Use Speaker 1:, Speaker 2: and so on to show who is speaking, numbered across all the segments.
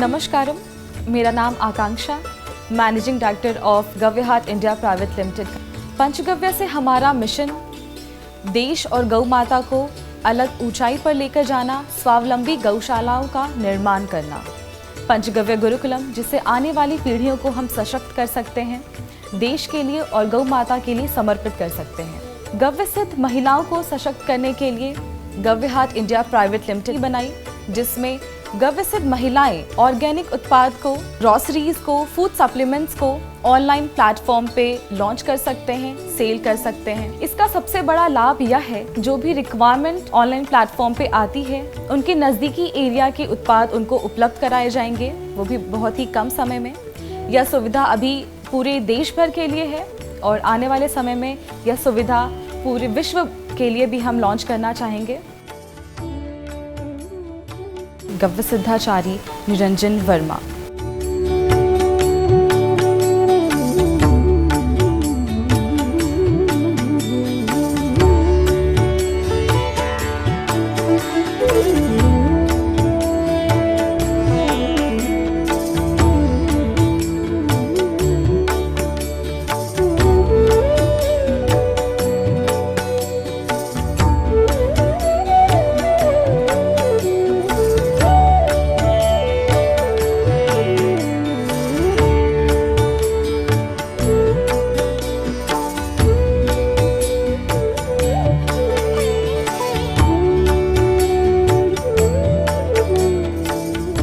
Speaker 1: नमस्कारम, मेरा नाम आकांक्षा, managing director of गव्य हाट इंडिया प्राइवेट लिमिटेड। पंचगव्य से हमारा मिशन देश और गौ माता को अलग ऊंचाई पर लेकर जाना, स्वावलंबी गौशालाओं का निर्माण करना। पंचगव्य गुरुकुलम, जिससे आने वाली पीढ़ियों को हम सशक्त कर सकते हैं, देश के लिए और गौ माता के लिए समर्पित कर सकते हैं। गव्य सिद्ध महिलाओं को सशक्त करने के लिए गव्य हाट इंडिया प्राइवेट लिमिटेड बनाई, जिसमें गव्य सिद्ध महिलाएं ऑर्गेनिक उत्पाद को, ग्रोसरीज को, फूड सप्लीमेंट्स को ऑनलाइन प्लेटफॉर्म पे लॉन्च कर सकते हैं, सेल कर सकते हैं। इसका सबसे बड़ा लाभ यह है, जो भी रिक्वायरमेंट ऑनलाइन प्लेटफॉर्म पे आती है, उनके नज़दीकी एरिया के उत्पाद उनको उपलब्ध कराए जाएंगे, वो भी बहुत ही कम समय में। यह सुविधा अभी पूरे देश भर के लिए है और आने वाले समय में यह सुविधा पूरे विश्व के लिए भी हम लॉन्च करना चाहेंगे। गव्य सिद्धाचारी निरंजन वर्मा।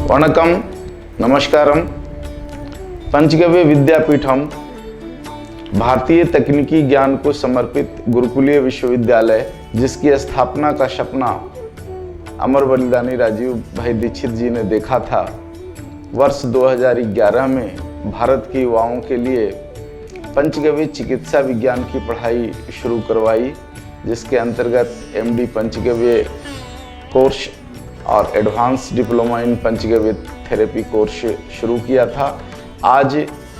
Speaker 2: वणकम, नमस्कारम। पंचगव्य विद्यापीठम भारतीय तकनीकी ज्ञान को समर्पित गुरुकुलीय विश्वविद्यालय, जिसकी स्थापना का सपना अमर बलिदानी राजीव भाई दीक्षित जी ने देखा था, वर्ष 2011 में भारत के युवाओं के लिए पंचगव्य चिकित्सा विज्ञान की पढ़ाई शुरू करवाई, जिसके अंतर्गत MD पंचगव्य कोर्स और advance diploma in panchagavya therapy course शुरू किया था। आज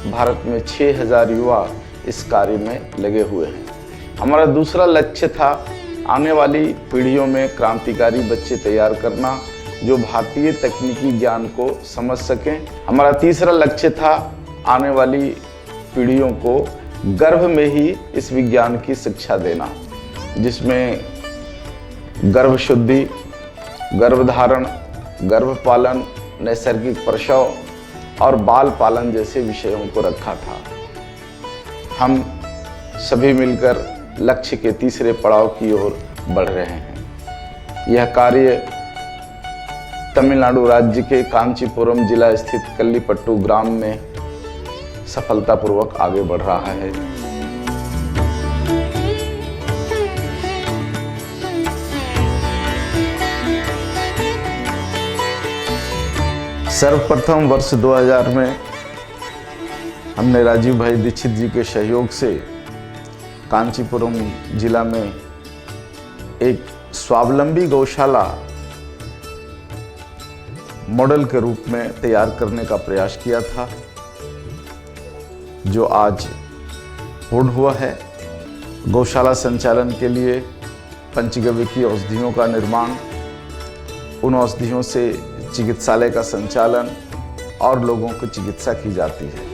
Speaker 2: भारत में 6000 युवा इस कार्य में लगे हुए हैं। हमारा दूसरा लक्ष्य था आने वाली पीढ़ियों में क्रांतिकारी बच्चे तैयार करना, जो भारतीय तकनीकी ज्ञान को समझ सकें। हमारा तीसरा लक्ष्य था आने वाली पीढ़ियों को गर्भ में ही इस विज्ञान की शिक्षा देना, जिसमें गर्भ शुद्धि, गर्भधारण, गर्भपालन, नैसर्गिक प्रसव और बाल पालन जैसे विषयों को रखा था। हम सभी मिलकर लक्ष्य के तीसरे पड़ाव की ओर बढ़ रहे हैं। यह कार्य तमिलनाडु राज्य के कांचीपुरम जिला स्थित कल्लीपट्टू ग्राम में सफलतापूर्वक आगे बढ़ रहा है। सर्वप्रथम वर्ष 2000 में हमने राजीव भाई दीक्षित जी के सहयोग से कांचीपुरम जिला में एक स्वावलंबी गौशाला मॉडल के रूप में तैयार करने का प्रयास किया था, जो आज पूर्ण हुआ है। गौशाला संचालन के लिए पंचगव्य की औषधियों का निर्माण, उन औषधियों से चिकित्सालय का संचालन और लोगों को चिकित्सा की जाती है।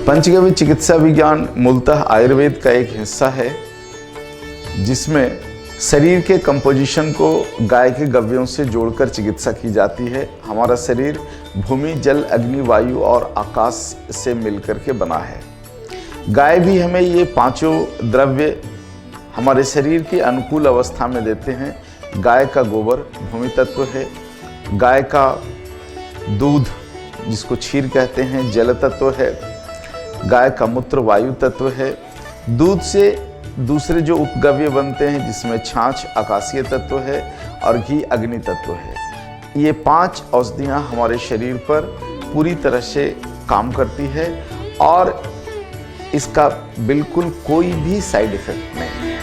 Speaker 2: पंचगव्य चिकित्सा विज्ञान मूलतः आयुर्वेद का एक हिस्सा है, जिसमें शरीर के कंपोजिशन को गाय के गव्यों से जोड़कर चिकित्सा की जाती है। हमारा शरीर भूमि, जल, अग्नि, वायु और आकाश से मिलकर के बना है। गाय भी हमें ये पांचों द्रव्य हमारे शरीर की अनुकूल अवस्था में देते हैं। गाय का गोबर भूमि तत्व है, गाय का दूध जिसको क्षीर कहते हैं जल तत्व है, गाय का मूत्र वायु तत्व है। दूध से दूसरे जो उपगव्य बनते हैं जिसमें छाछ आकाशीय तत्व है और घी अग्नि तत्व है। ये 5 औषधियाँ हमारे शरीर पर पूरी तरह से काम करती है और इसका बिल्कुल कोई भी साइड इफेक्ट नहीं है।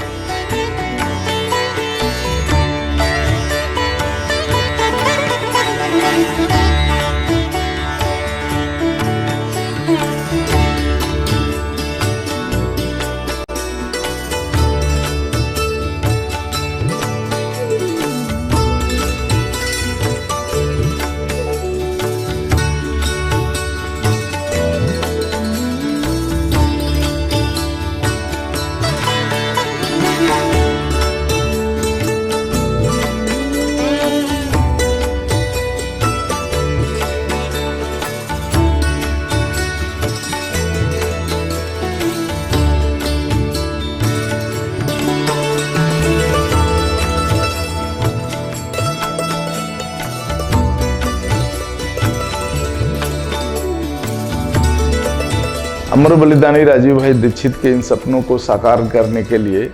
Speaker 2: अमर बलिदानी राजीव भाई दीक्षित के इन सपनों को साकार करने के लिए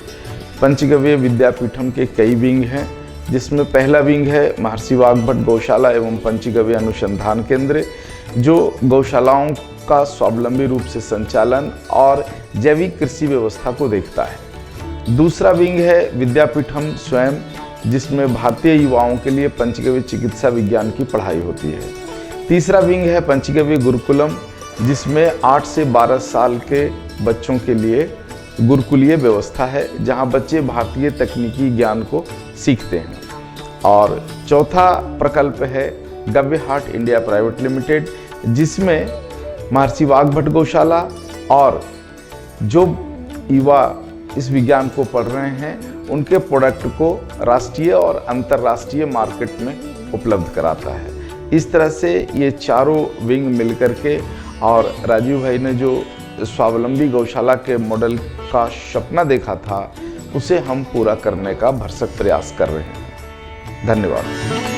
Speaker 2: पंचगव्य विद्यापीठम के कई विंग हैं, जिसमें पहला विंग है महर्षि वाग्भट गौशाला एवं पंचगव्य अनुसंधान केंद्र, जो गौशालाओं का स्वावलंबी रूप से संचालन और जैविक कृषि व्यवस्था को देखता है। दूसरा विंग है विद्यापीठम स्वयं, जिसमें भारतीय युवाओं के लिए पंचगव्य चिकित्सा विज्ञान की पढ़ाई होती है। तीसरा विंग है पंचगव्य गुरुकुलम, जिसमें 8 से 12 साल के बच्चों के लिए गुरुकुलीय व्यवस्था है, जहां बच्चे भारतीय तकनीकी ज्ञान को सीखते हैं। और चौथा प्रकल्प है गव्य हार्ट इंडिया प्राइवेट लिमिटेड, जिसमें महर्षि वाग्भट गौशाला और जो युवा इस विज्ञान को पढ़ रहे हैं उनके प्रोडक्ट को राष्ट्रीय और अंतर्राष्ट्रीय मार्केट में उपलब्ध कराता है। इस तरह से ये चारों विंग मिलकर के और राजीव भाई ने जो स्वावलंबी गौशाला के मॉडल का सपना देखा था उसे हम पूरा करने का भरसक प्रयास कर रहे हैं। धन्यवाद।